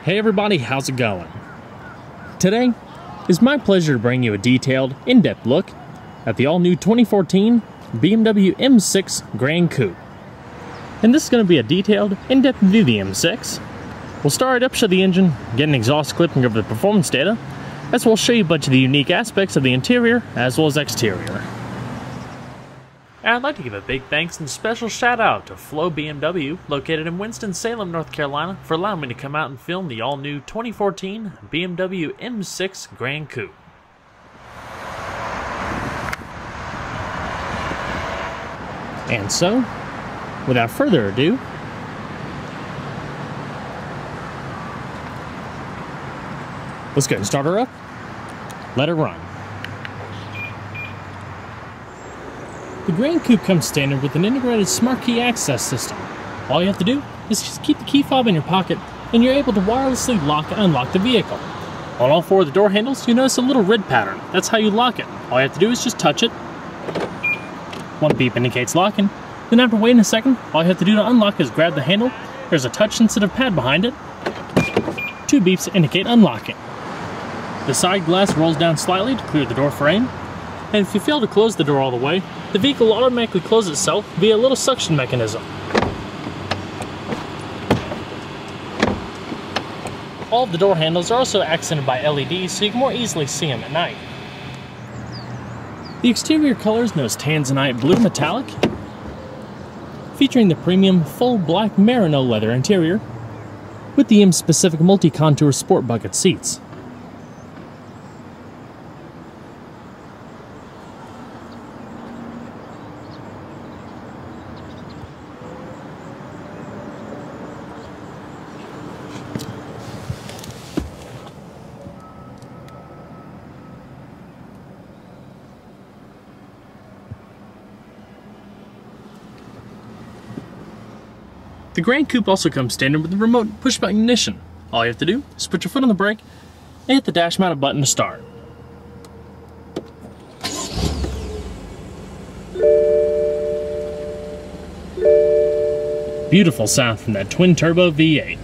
Hey everybody, how's it going? Today, it's my pleasure to bring you a detailed, in-depth look at the all-new 2014 BMW M6 Gran Coupe. And this is going to be a detailed, in-depth view of the M6. We'll start up, show the engine, get an exhaust clip and go over the performance data, as we'll show you a bunch of the unique aspects of the interior as well as exterior. And I'd like to give a big thanks and special shout out to Flow BMW, located in Winston-Salem, North Carolina, for allowing me to come out and film the all-new 2014 BMW M6 Gran Coupe. And so, without further ado, let's go ahead and start her up, let her run. The Gran Coupe comes standard with an integrated smart key access system. All you have to do is just keep the key fob in your pocket and you're able to wirelessly lock and unlock the vehicle. On all four of the door handles, you notice a little red pattern. That's how you lock it. All you have to do is just touch it. One beep indicates locking. Then after waiting a second, all you have to do to unlock is grab the handle. There's a touch-sensitive pad behind it. Two beeps indicate unlocking. The side glass rolls down slightly to clear the door frame. And if you fail to close the door all the way, the vehicle will automatically close itself via a little suction mechanism. All of the door handles are also accented by LEDs so you can more easily see them at night. The exterior colors known as Tanzanite Blue Metallic, featuring the premium full black merino leather interior with the M-specific multi-contour sport bucket seats. The Gran Coupe also comes standard with a remote push-button ignition. All you have to do is put your foot on the brake and hit the dash-mounted button to start. Beautiful sound from that twin-turbo V8.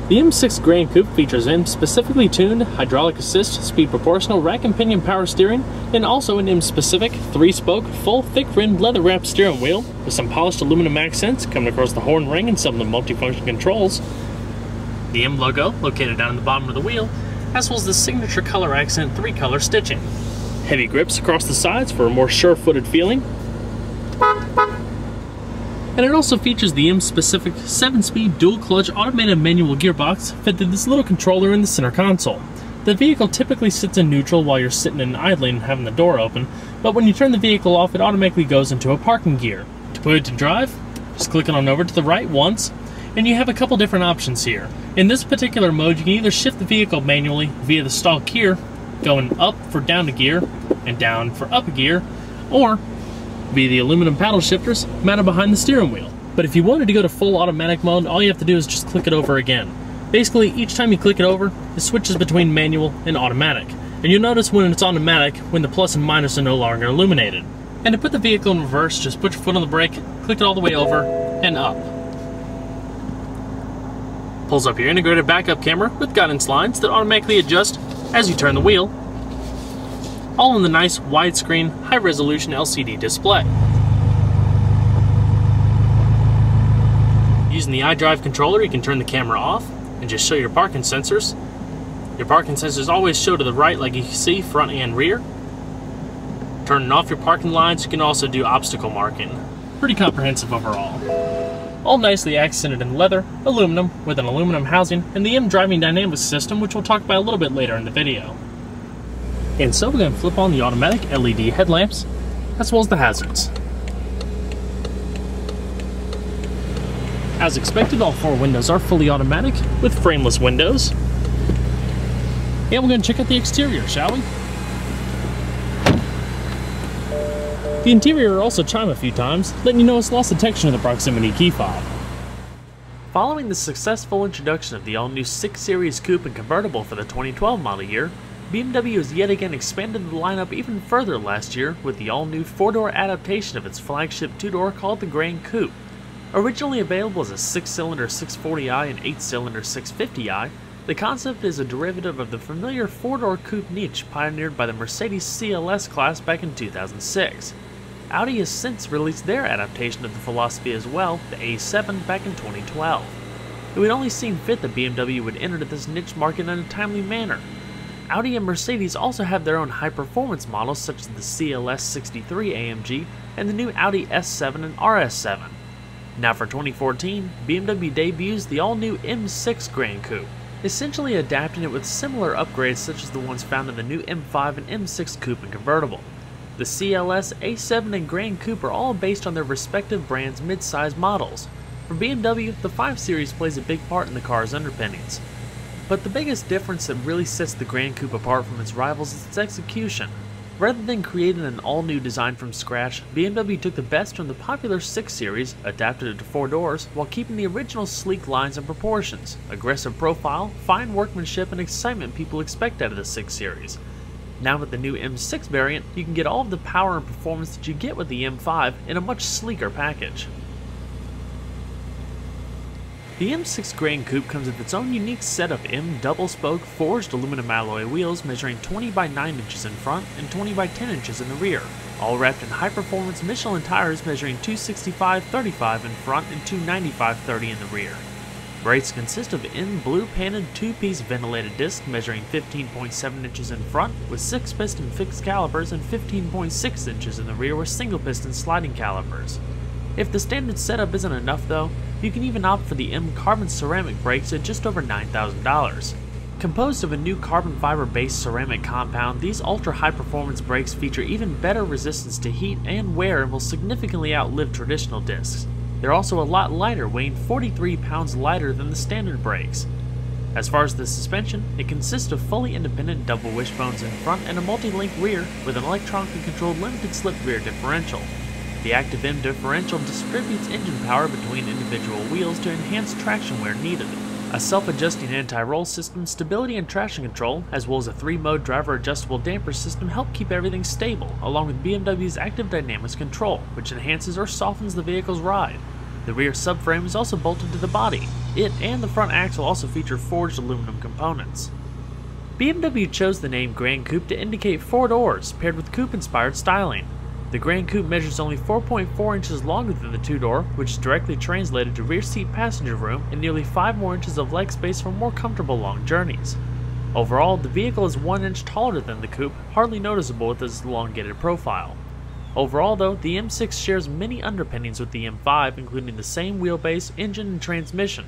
The M6 Gran Coupe features M-specifically tuned hydraulic assist, speed proportional rack and pinion power steering, and also an M-specific 3-spoke, full thick-rimmed leather-wrapped steering wheel with some polished aluminum accents coming across the horn ring and some of the multifunction controls. The M logo, located down in the bottom of the wheel, as well as the signature color accent 3-color stitching. Heavy grips across the sides for a more sure-footed feeling. And it also features the M-specific 7-speed dual-clutch automated manual gearbox fed through this little controller in the center console. The vehicle typically sits in neutral while you're sitting and idling and having the door open, but when you turn the vehicle off, it automatically goes into a parking gear. To put it to drive, just click it on over to the right once, and you have a couple different options here. In this particular mode, you can either shift the vehicle manually via the stall gear, going up for down a gear, and down for up a gear, or via the aluminum paddle shifters mounted behind the steering wheel. But if you wanted to go to full automatic mode, all you have to do is just click it over again. Basically, each time you click it over, it switches between manual and automatic. And you'll notice when it's automatic, when the plus and minus are no longer illuminated. And to put the vehicle in reverse, just put your foot on the brake, click it all the way over, and up. Pulls up your integrated backup camera with guidance lines that automatically adjust as you turn the wheel, all on the nice widescreen, high-resolution LCD display. Using the iDrive controller, you can turn the camera off and just show your parking sensors. Your parking sensors always show to the right like you can see, front and rear. Turning off your parking lines, you can also do obstacle marking. Pretty comprehensive overall. All nicely accented in leather, aluminum, with an aluminum housing, and the M driving dynamics system, which we'll talk about a little bit later in the video. And so we're going to flip on the automatic LED headlamps, as well as the hazards. As expected, all 4 windows are fully automatic, with frameless windows. And we're going to check out the exterior, shall we? The interior will also chime a few times, letting you know it's lost detection of the proximity key fob. Following the successful introduction of the all-new 6 Series Coupe and convertible for the 2012 model year, BMW has yet again expanded the lineup even further last year with the all-new 4-door adaptation of its flagship 2-door called the Gran Coupe. Originally available as a 6-cylinder 640i and 8-cylinder 650i, the concept is a derivative of the familiar 4-door coupe niche pioneered by the Mercedes CLS class back in 2006. Audi has since released their adaptation of the philosophy as well, the A7, back in 2012. It would only seem fit that BMW would enter this niche market in a timely manner. Audi and Mercedes also have their own high-performance models such as the CLS 63 AMG and the new Audi S7 and RS7. Now for 2014, BMW debuts the all-new M6 Gran Coupe, essentially adapting it with similar upgrades such as the ones found in the new M5 and M6 Coupe and convertible. The CLS, A7, and Gran Coupe are all based on their respective brands' mid-size models. For BMW, the 5 Series plays a big part in the car's underpinnings. But the biggest difference that really sets the Gran Coupe apart from its rivals is its execution. Rather than creating an all-new design from scratch, BMW took the best from the popular 6 Series, adapted it to 4 doors, while keeping the original sleek lines and proportions, aggressive profile, fine workmanship, and excitement people expect out of the 6 Series. Now with the new M6 variant, you can get all of the power and performance that you get with the M5 in a much sleeker package. The M6 Gran Coupe comes with its own unique set of M double-spoke forged aluminum alloy wheels measuring 20 by 9 inches in front and 20 by 10 inches in the rear, all wrapped in high-performance Michelin tires measuring 265/35 in front and 295/30 in the rear. Brakes consist of M blue painted 2-piece ventilated disc measuring 15.7 inches in front with 6-piston fixed calipers and 15.6 inches in the rear with single-piston sliding calipers. If the standard setup isn't enough though, you can even opt for the M carbon ceramic brakes at just over $9,000. Composed of a new carbon fiber based ceramic compound, these ultra high performance brakes feature even better resistance to heat and wear and will significantly outlive traditional discs. They're also a lot lighter, weighing 43 pounds lighter than the standard brakes. As far as the suspension, it consists of fully independent double wishbones in front and a multi-link rear with an electronically controlled limited slip rear differential. The active M differential distributes engine power between individual wheels to enhance traction where needed. A self-adjusting anti-roll system, stability and traction control, as well as a 3-mode driver adjustable damper system help keep everything stable, along with BMW's active dynamics control, which enhances or softens the vehicle's ride. The rear subframe is also bolted to the body. It and the front axle also feature forged aluminum components. BMW chose the name Gran Coupe to indicate 4 doors, paired with coupe-inspired styling. The Gran Coupe measures only 4.4 inches longer than the 2-door, which is directly translated to rear seat passenger room and nearly 5 more inches of leg space for more comfortable long journeys. Overall, the vehicle is 1 inch taller than the Coupe, hardly noticeable with its elongated profile. Overall though, the M6 shares many underpinnings with the M5, including the same wheelbase, engine, and transmission.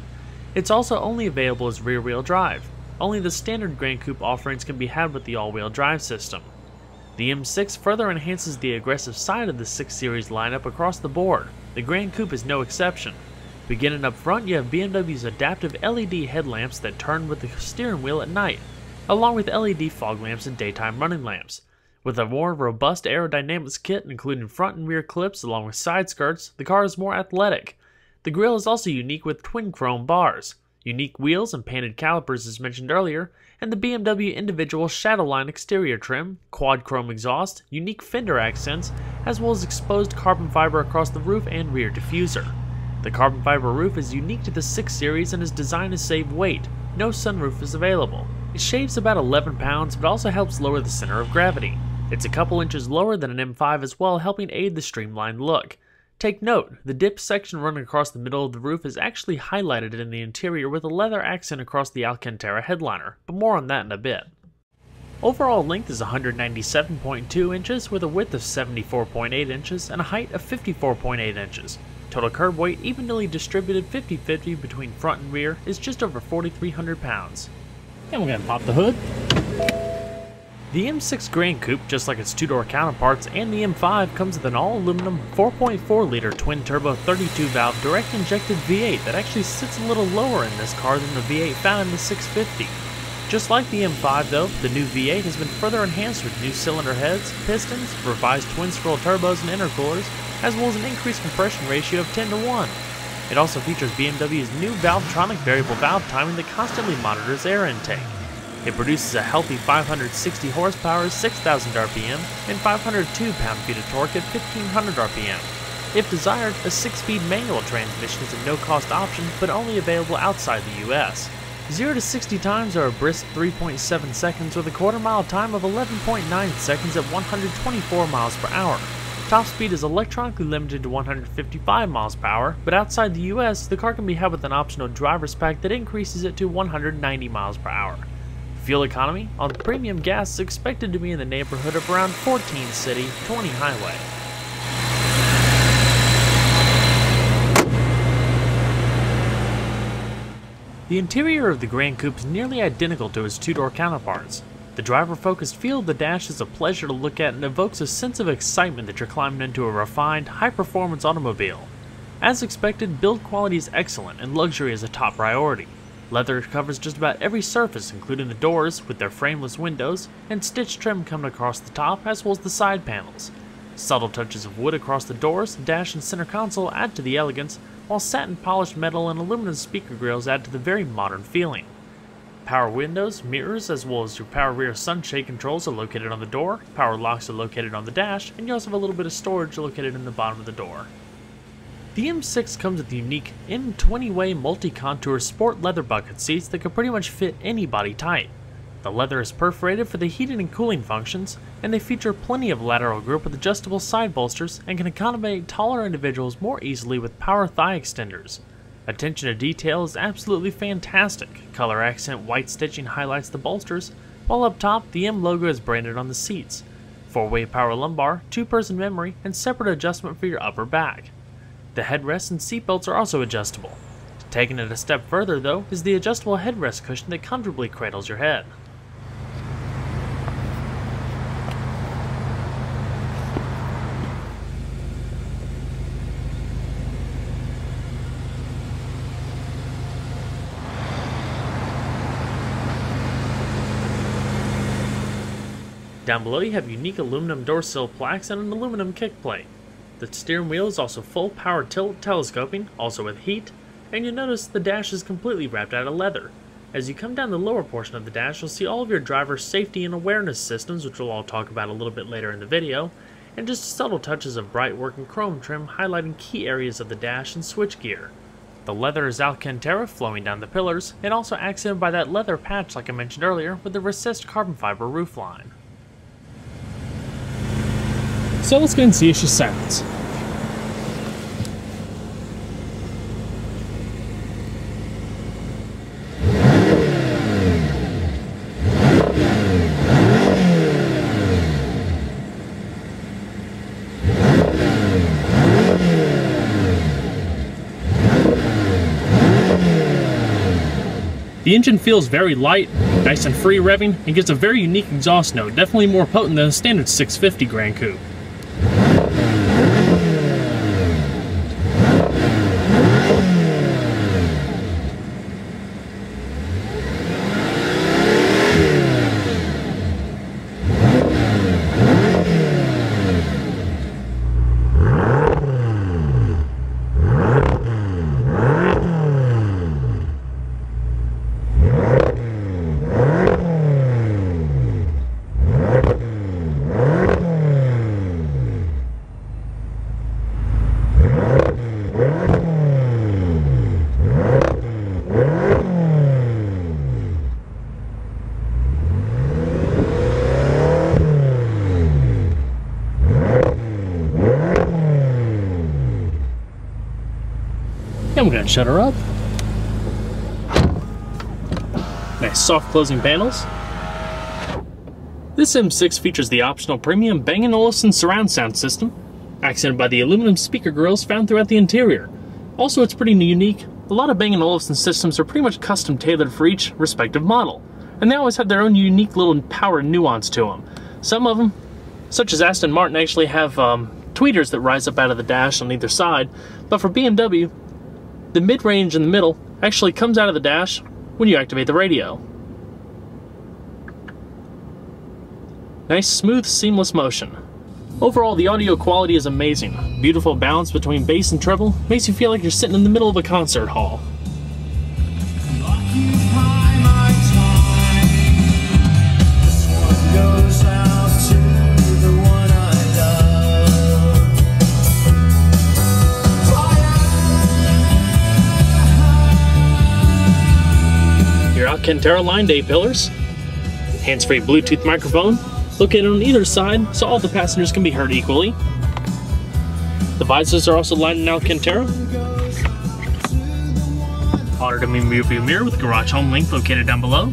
It's also only available as rear-wheel drive. Only the standard Gran Coupe offerings can be had with the all-wheel drive system. The M6 further enhances the aggressive side of the 6 Series lineup across the board. The Gran Coupe is no exception. Beginning up front, you have BMW's adaptive LED headlamps that turn with the steering wheel at night, along with LED fog lamps and daytime running lamps. With a more robust aerodynamics kit including front and rear clips along with side skirts, the car is more athletic. The grille is also unique with twin chrome bars, unique wheels and painted calipers as mentioned earlier, and the BMW individual Shadowline exterior trim, quad chrome exhaust, unique fender accents, as well as exposed carbon fiber across the roof and rear diffuser. The carbon fiber roof is unique to the 6 Series and is designed to save weight. No sunroof is available. It shaves about 11 pounds but also helps lower the center of gravity. It's a couple inches lower than an M5 as well, helping aid the streamlined look. Take note, the dip section running across the middle of the roof is actually highlighted in the interior with a leather accent across the Alcantara headliner, but more on that in a bit. Overall length is 197.2 inches with a width of 74.8 inches and a height of 54.8 inches. Total curb weight, evenly distributed 50-50 between front and rear, is just over 4,300 pounds. And we're going to pop the hood. The M6 Gran Coupe, just like its two-door counterparts and the M5, comes with an all-aluminum 4.4-liter twin-turbo 32-valve direct-injected V8 that actually sits a little lower in this car than the V8 found in the 650. Just like the M5 though, the new V8 has been further enhanced with new cylinder heads, pistons, revised twin-scroll turbos and intercoolers, as well as an increased compression ratio of 10:1. It also features BMW's new Valvetronic variable valve timing that constantly monitors air intake. It produces a healthy 560 horsepower, 6,000 RPM, and 502 pound-feet of torque at 1,500 RPM. If desired, a 6-speed manual transmission is a no-cost option, but only available outside the US. 0 to 60 times are a brisk 3.7 seconds with a quarter-mile time of 11.9 seconds at 124 miles per hour. Top speed is electronically limited to 155 miles per hour, but outside the US, the car can be had with an optional driver's pack that increases it to 190 miles per hour. Fuel economy on premium gas is expected to be in the neighborhood of around 14 city, 20 highway. The interior of the Gran Coupe is nearly identical to its two-door counterparts. The driver-focused feel of the dash is a pleasure to look at and evokes a sense of excitement that you're climbing into a refined, high-performance automobile. As expected, build quality is excellent and luxury is a top priority. Leather covers just about every surface, including the doors with their frameless windows, and stitched trim coming across the top as well as the side panels. Subtle touches of wood across the doors, dash, and center console add to the elegance, while satin polished metal and aluminum speaker grills add to the very modern feeling. Power windows, mirrors, as well as your power rear sunshade controls are located on the door, power locks are located on the dash, and you also have a little bit of storage located in the bottom of the door. The M6 comes with unique M20-way multi-contour sport leather bucket seats that can pretty much fit any body type. The leather is perforated for the heating and cooling functions, and they feature plenty of lateral grip with adjustable side bolsters and can accommodate taller individuals more easily with power thigh extenders. Attention to detail is absolutely fantastic. Color accent white stitching highlights the bolsters, while up top the M logo is branded on the seats. 4-way power lumbar, 2-person memory, and separate adjustment for your upper back. The headrests and seatbelts are also adjustable. Taking it a step further though is the adjustable headrest cushion that comfortably cradles your head. Down below you have unique aluminum door sill plaques and an aluminum kick plate. The steering wheel is also full power tilt telescoping, also with heat, and you'll notice the dash is completely wrapped out of leather. As you come down the lower portion of the dash, you'll see all of your driver's safety and awareness systems, which we'll all talk about a little bit later in the video, and just subtle touches of bright working chrome trim highlighting key areas of the dash and switchgear. The leather is Alcantara flowing down the pillars, and also accented by that leather patch like I mentioned earlier with the recessed carbon fiber roofline. So let's go and see if she sounds. The engine feels very light, nice and free revving, and gives a very unique exhaust note, definitely more potent than a standard 650 Gran Coupe. I'm going to shut her up. Nice soft closing panels. This M6 features the optional premium Bang & Olufsen surround sound system, accented by the aluminum speaker grills found throughout the interior. Also, it's pretty unique. A lot of Bang & Olufsen systems are pretty much custom tailored for each respective model. and they always have their own unique little power nuance to them. Some of them, such as Aston Martin, actually have tweeters that rise up out of the dash on either side, but for BMW, the mid-range in the middle actually comes out of the dash when you activate the radio. Nice, smooth, seamless motion. Overall, the audio quality is amazing. Beautiful balance between bass and treble makes you feel like you're sitting in the middle of a concert hall. Your Alcantara lined A-pillars, hands-free Bluetooth microphone, located on either side so all the passengers can be heard equally. The visors are also lined in Alcantara. Auto-dimming rearview mirror with garage home link located down below.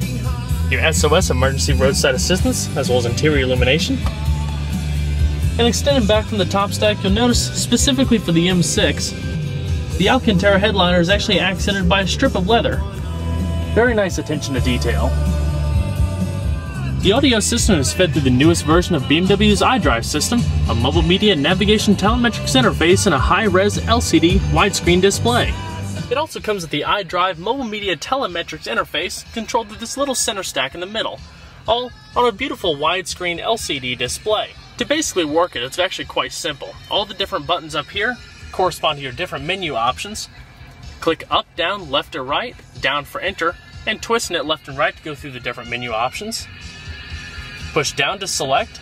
Your SOS emergency roadside assistance, as well as interior illumination. And extended back from the top stack, you'll notice specifically for the M6, the Alcantara headliner is actually accented by a strip of leather. Very nice attention to detail. The audio system is fed through the newest version of BMW's iDrive system, a mobile media navigation telemetrics interface and a high-res LCD widescreen display. It also comes with the iDrive mobile media telemetrics interface controlled through this little center stack in the middle, all on a beautiful widescreen LCD display. To basically work it, it's actually quite simple. All the different buttons up here correspond to your different menu options. Click up, down, left or right, down for enter, and twisting it left and right to go through the different menu options. Push down to select.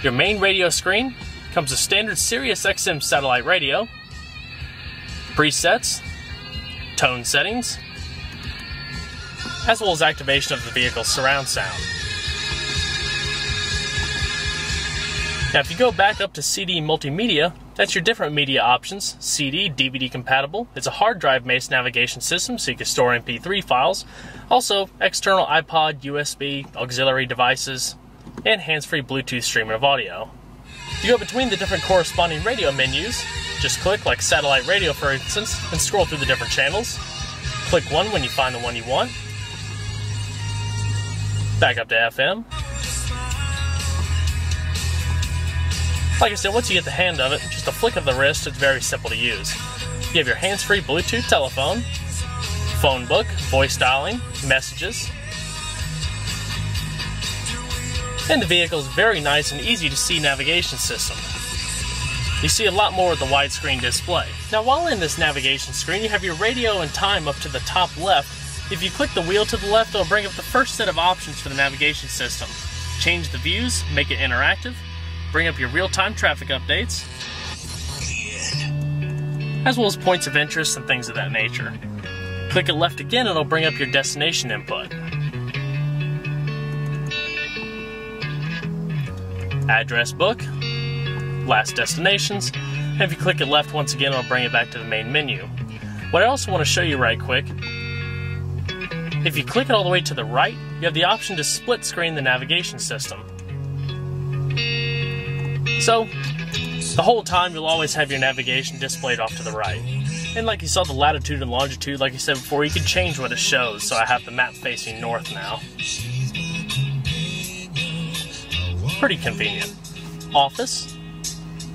Your main radio screen comes with standard Sirius XM satellite radio, presets, tone settings, as well as activation of the vehicle's surround sound. Now if you go back up to CD multimedia, that's your different media options. CD, DVD compatible. It's a hard drive-based navigation system, so you can store MP3 files. Also, external iPod, USB, auxiliary devices, and hands-free Bluetooth streaming of audio. If you go between the different corresponding radio menus, just click, like satellite radio for instance, and scroll through the different channels. Click one when you find the one you want. Back up to FM. Like I said, once you get the hang of it, just a flick of the wrist, it's very simple to use. You have your hands-free Bluetooth telephone, phone book, voice dialing, messages, and the vehicle's very nice and easy to see navigation system. You see a lot more with the widescreen display. Now while in this navigation screen, you have your radio and time up to the top left. If you click the wheel to the left, it'll bring up the first set of options for the navigation system. Change the views, make it interactive, bring up your real-time traffic updates, as well as points of interest and things of that nature. Click it left again, it'll bring up your destination input. Address book, last destinations, and if you click it left once again, it'll bring it back to the main menu. What I also want to show you right quick, if you click it all the way to the right, you have the option to split screen the navigation system. So, the whole time you'll always have your navigation displayed off to the right. And like you saw the latitude and longitude, like I said before, you can change what it shows, so I have the map facing north now. Pretty convenient. Office,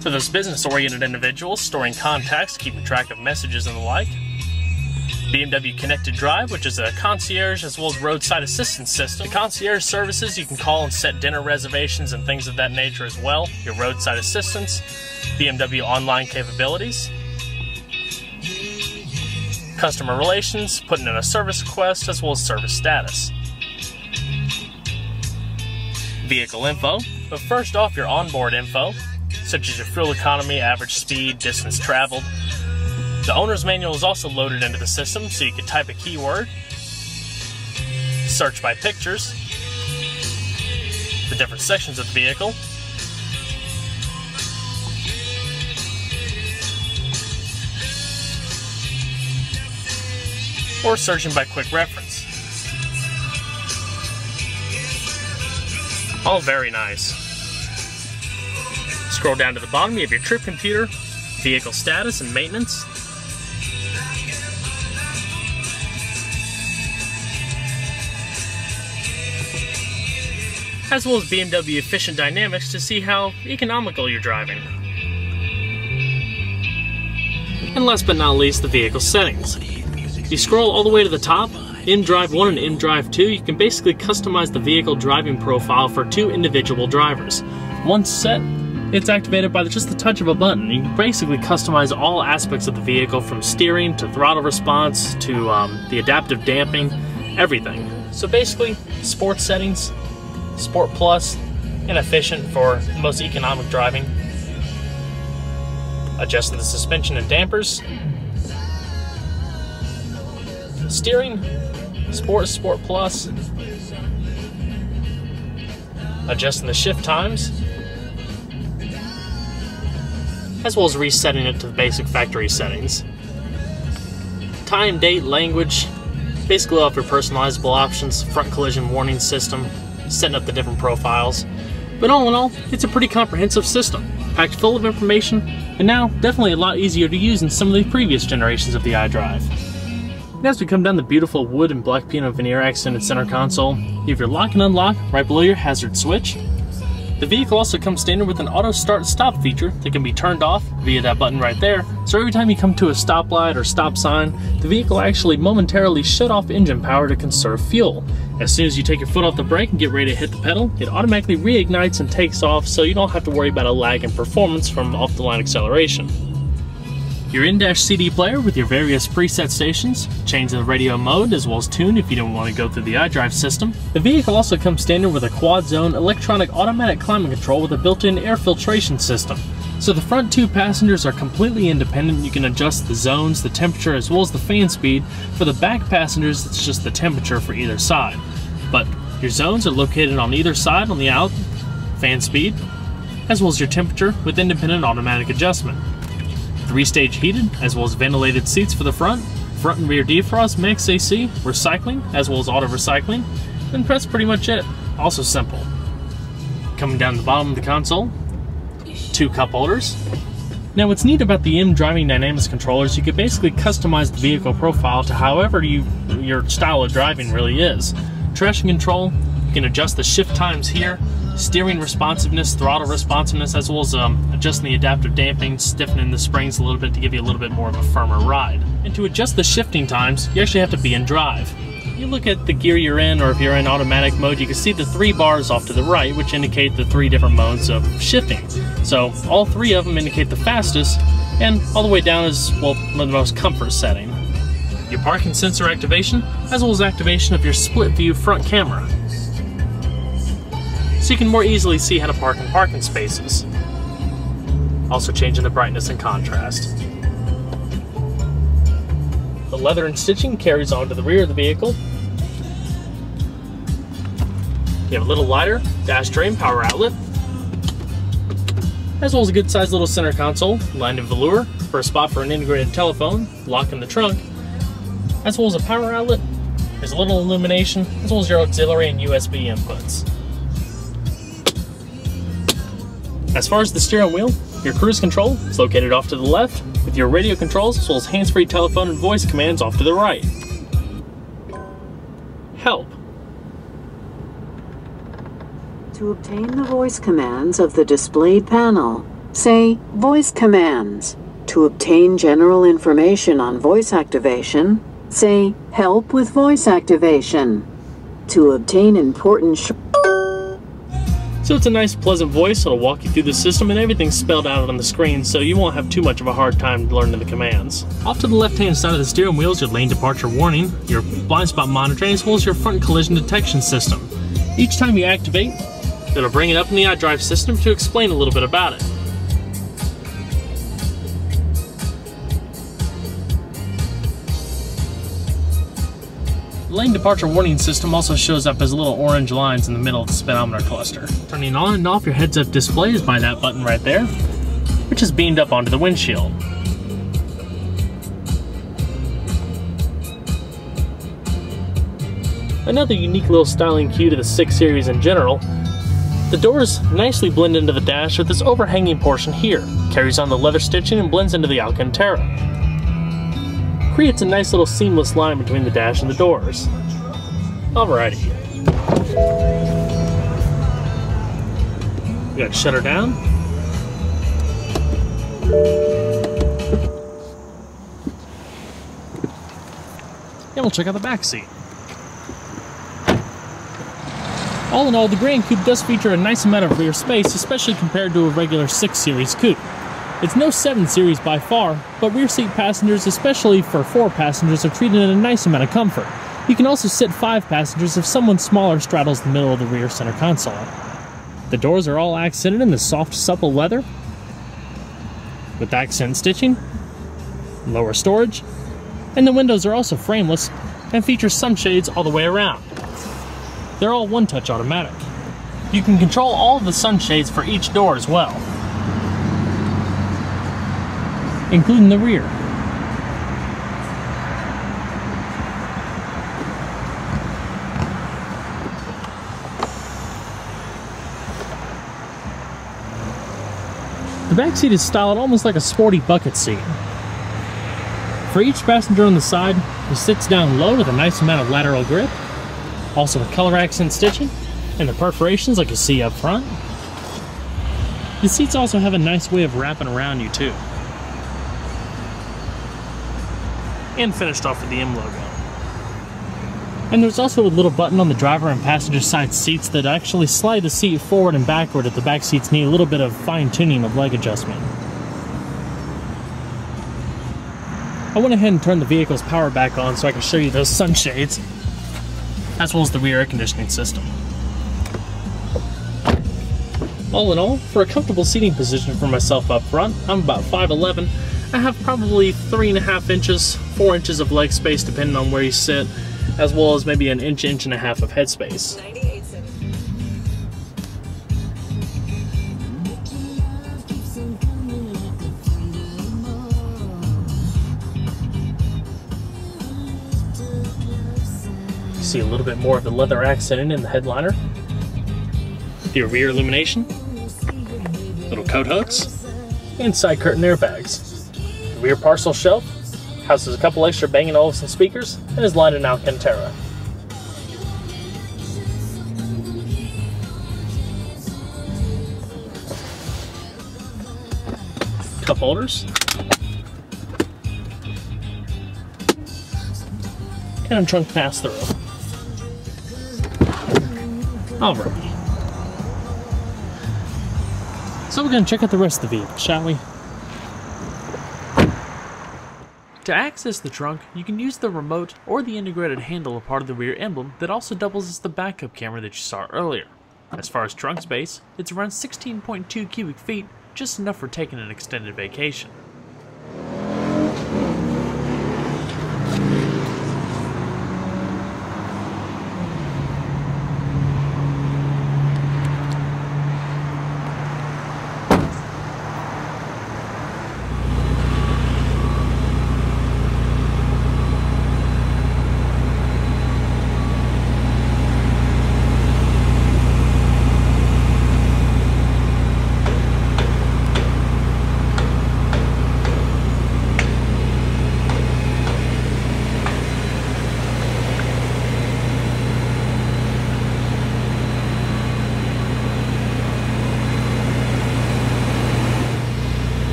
for those business-oriented individuals storing contacts, keeping track of messages and the like. BMW Connected Drive, which is a concierge as well as roadside assistance system. The concierge services, you can call and set dinner reservations and things of that nature as well. Your roadside assistance, BMW online capabilities. Customer relations, putting in a service request as well as service status. Vehicle info, but first off your onboard info, such as your fuel economy, average speed, distance traveled. The owner's manual is also loaded into the system, so you can type a keyword, search by pictures, the different sections of the vehicle, or searching by quick reference. All very nice. Scroll down to the bottom, you have your trip computer, vehicle status and maintenance. as well as BMW efficient dynamics to see how economical you're driving. And last but not least, the vehicle settings. If you scroll all the way to the top, mDrive 1 and mDrive 2, you can basically customize the vehicle driving profile for two individual drivers. Once set, it's activated by just the touch of a button. You can basically customize all aspects of the vehicle, from steering to throttle response to the adaptive damping, everything. So basically, sports settings, Sport Plus, and efficient for the most economic driving. Adjusting the suspension and dampers. Steering, Sport Plus. Adjusting the shift times, as well as resetting it to the basic factory settings. Time, date, language, basically all of your personalizable options, front collision warning system, setting up the different profiles. But all in all, it's a pretty comprehensive system, packed full of information, and now definitely a lot easier to use than some of the previous generations of the iDrive. And as we come down the beautiful wood and black piano veneer accented center console, you have your lock and unlock right below your hazard switch. The vehicle also comes standard with an auto start stop feature that can be turned off via that button right there. So every time you come to a stoplight or stop sign, the vehicle actually momentarily shut off engine power to conserve fuel. As soon as you take your foot off the brake and get ready to hit the pedal, it automatically reignites and takes off, so you don't have to worry about a lag in performance from off-the-line acceleration. Your in-dash CD player with your various preset stations, change the radio mode as well as tune if you don't want to go through the iDrive system. The vehicle also comes standard with a quad-zone electronic automatic climate control with a built-in air filtration system. So the front two passengers are completely independent. You can adjust the zones, the temperature, as well as the fan speed. For the back passengers, it's just the temperature for either side. But your zones are located on either side on the out, fan speed, as well as your temperature with independent automatic adjustment. 3-stage heated, as well as ventilated seats for the front and rear defrost, mix AC, recycling, as well as auto recycling, and that's pretty much it. Also simple. Coming down the bottom of the console, 2 cup holders. Now what's neat about the mDriving Dynamics controllers, you can basically customize the vehicle profile to however your style of driving really is. Traction control, you can adjust the shift times here, steering responsiveness, throttle responsiveness, as well as adjusting the adaptive damping, stiffening the springs a little bit to give you a little bit more of a firmer ride. And to adjust the shifting times, you actually have to be in drive. You look at the gear you're in, or if you're in automatic mode, you can see the 3 bars off to the right, which indicate the 3 different modes of shifting. So all 3 of them indicate the fastest, and all the way down is, well, the most comfort setting. Your parking sensor activation, as well as activation of your split view front camera, so you can more easily see how to park in parking spaces. Also changing the brightness and contrast. The leather and stitching carries on to the rear of the vehicle. You have a little lighter, dash tray, and power outlet, as well as a good sized little center console lined in velour for a spot for an integrated telephone, lock in the trunk, as well as a power outlet. There's a little illumination, as well as your auxiliary and USB inputs. As far as the steering wheel, your cruise control is located off to the left, with your radio controls as well as hands-free telephone and voice commands off to the right. Help. To obtain the voice commands of the displayed panel, say Voice Commands. To obtain general information on voice activation, say Help with voice activation. To obtain important So it's a nice, pleasant voice that'll walk you through the system, and everything's spelled out on the screen, so you won't have too much of a hard time learning the commands. Off to the left-hand side of the steering wheel is your lane departure warning, your blind spot monitoring, as well as your front collision detection system. Each time you activate, it'll bring it up in the iDrive system to explain a little bit about it. The lane departure warning system also shows up as little orange lines in the middle of the speedometer cluster. Turning on and off your heads-up display is by that button right there, which is beamed up onto the windshield. Another unique little styling cue to the 6 Series in general, the doors nicely blend into the dash with this overhanging portion here, carries on the leather stitching and blends into the Alcantara. Creates a nice little seamless line between the dash and the doors. Alrighty. got shutter down. And we'll check out the back seat. All in all, the Gran Coupe does feature a nice amount of rear space, especially compared to a regular 6 Series coupe. It's no 7 Series by far, but rear seat passengers, especially for 4 passengers, are treated in a nice amount of comfort. You can also sit 5 passengers if someone smaller straddles the middle of the rear center console. The doors are all accented in the soft, supple leather, with accent stitching, lower storage, and the windows are also frameless and feature sunshades all the way around. They're all one-touch automatic. You can control all of the sunshades for each door as well, including the rear. The back seat is styled almost like a sporty bucket seat. For each passenger on the side, it sits down low with a nice amount of lateral grip, also with color accent stitching and the perforations like you see up front. The seats also have a nice way of wrapping around you too. And finished off with the M logo. And there's also a little button on the driver and passenger side seats that actually slide the seat forward and backward if the back seats need a little bit of fine-tuning of leg adjustment. I went ahead and turned the vehicle's power back on so I can show you those sunshades, as well as the rear air conditioning system. All in all, for a comfortable seating position for myself up front, I'm about 5'11". I have probably 3.5 inches, 4 inches of leg space depending on where you sit, as well as maybe an inch, inch and a half of headspace. You see a little bit more of the leather accent in the headliner, the rear illumination, little coat hooks, and side curtain airbags. The rear parcel shelf houses a couple extra Bang & Olufsen speakers and is lined in Alcantara. Cup holders. And a trunk pass-through. Alright. So we're going to check out the rest of the vehicle, shall we? To access the trunk, you can use the remote or the integrated handle a part of the rear emblem that also doubles as the backup camera that you saw earlier. As far as trunk space, it's around 16.2 cubic feet, just enough for taking an extended vacation.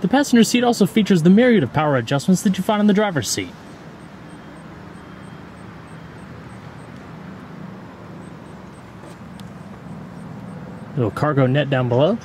The passenger seat also features the myriad of power adjustments that you find in the driver's seat. Little cargo net down below.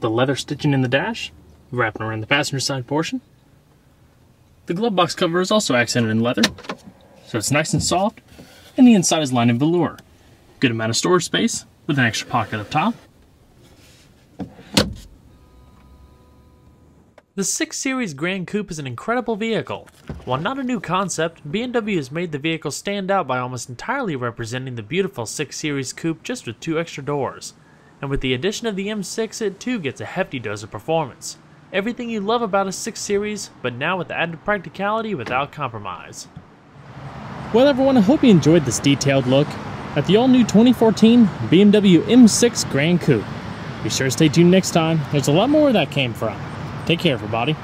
the leather stitching in the dash, wrapping around the passenger side portion. The glove box cover is also accented in leather, so it's nice and soft, and the inside is lined in velour. Good amount of storage space, with an extra pocket up top. The 6 Series Gran Coupe is an incredible vehicle. While not a new concept, BMW has made the vehicle stand out by almost entirely representing the beautiful 6 Series Coupe just with 2 extra doors. And with the addition of the M6, it too gets a hefty dose of performance. Everything you love about a 6 Series, but now with added practicality without compromise. Well everyone, I hope you enjoyed this detailed look at the all-new 2014 BMW M6 Gran Coupe. Be sure to stay tuned next time, there's a lot more where that came from. Take care everybody.